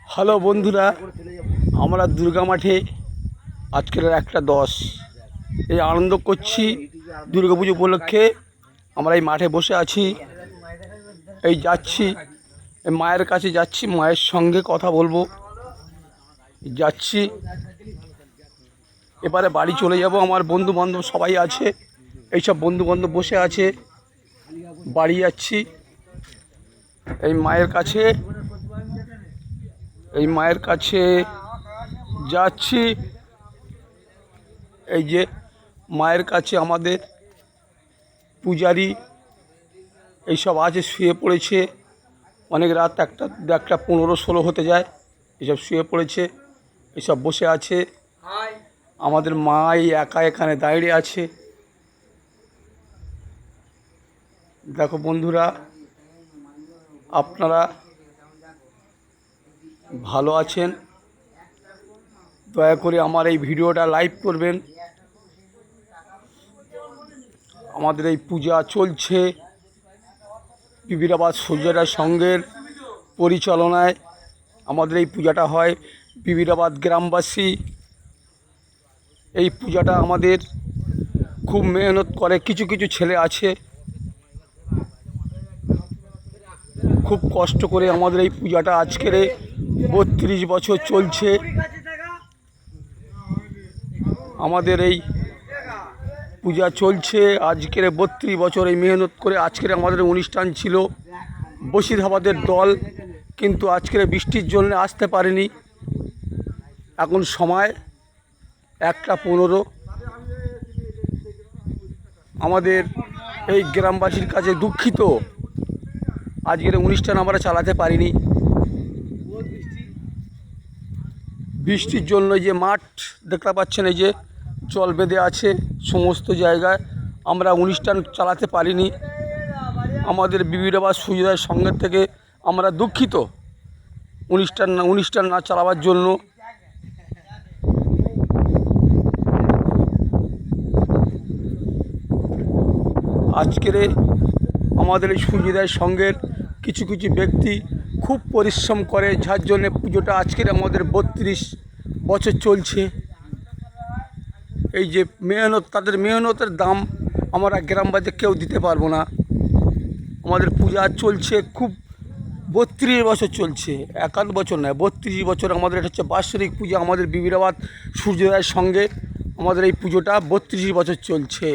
Hello বন্ধুরা, আমরা দুর্গা মাঠে আজকের 1:10 এই আনন্দ করছি। দুর্গা পুজো উপলক্ষে আমরা এই মাঠে বসে আছি। এই যাচ্ছি, এই মায়ের কাছে যাচ্ছি, মায়ের সঙ্গে কথা বলবো। যাচ্ছি, এবারে বাড়ি চলে যাব। আমার বন্ধু বান্ধব সবাই আছে, এইসব বন্ধু বান্ধব বসে আছে। বাড়ি যাচ্ছি এই মায়ের কাছে, এই মায়ের কাছে যাচ্ছি। এই যে মায়ের কাছে আমাদের পূজারি এইসব আছে, শুয়ে পড়েছে। অনেক রাত, 1:15-16 হতে যায়, এসব শুয়ে পড়েছে, এসব বসে আছে। আমাদের মা একা এখানে দাঁড়িয়ে আছে। দেখো বন্ধুরা, আপনারা ভালো আছেন, দয়া করে আমার এই ভিডিওটা লাইক করবেন। আমাদের এই পূজা চলছে বিবিরাবাদ সূর্যরায় সংঘের পরিচালনায়। আমাদের এই পূজাটা হয় বিবিরাবাদ গ্রামবাসী। এই পূজাটা আমাদের খুব মেহনত করে, কিছু কিছু ছেলে আছে খুব কষ্ট করে। আমাদের এই পূজাটা আজকের 32 বছর চলছে। আমাদের এই পূজা চলছে আজকের 32 বছর। এই মেহনত করে আজকের আমাদের অনুষ্ঠান ছিল বসিরহাবাদের দল, কিন্তু আজকের বৃষ্টির জন্য আসতে পারেনি। এখন সময় 1:15। আমাদের এই গ্রামবাসীর কাছে দুঃখিত, আজকের অনুষ্ঠান আমরা চালাতে পারিনি বৃষ্টির জন্য। যে মাঠ দেখতে পাচ্ছেন, এই যে জল বেঁধে আছে সমস্ত জায়গায়, আমরা অনুষ্ঠান চালাতে পারিনি। আমাদের বিবিরাবাদ সূর্যোদয় সংঘের থেকে আমরা দুঃখিত অনুষ্ঠান না চালাবার জন্য। আজকের আমাদের এই সূর্যোদয় সংঘের কিছু কিছু ব্যক্তি খুব পরিশ্রম করে, যার জন্যে পুজোটা আজকের আমাদের 32 বছর চলছে। এই যে মেহনত, তাদের মেহনতের দাম আমরা গ্রামবাসী কেউ দিতে পারবো না। আমাদের পূজা চলছে খুব 32 বছর চলছে, 1 বছর নয়, 32 বছর। আমাদের এটা হচ্ছে বাৎসরিক পূজা। আমাদের বিবিরাবাদ সূর্যোদয়ের সঙ্গে আমাদের এই পুজোটা 32 বছর চলছে।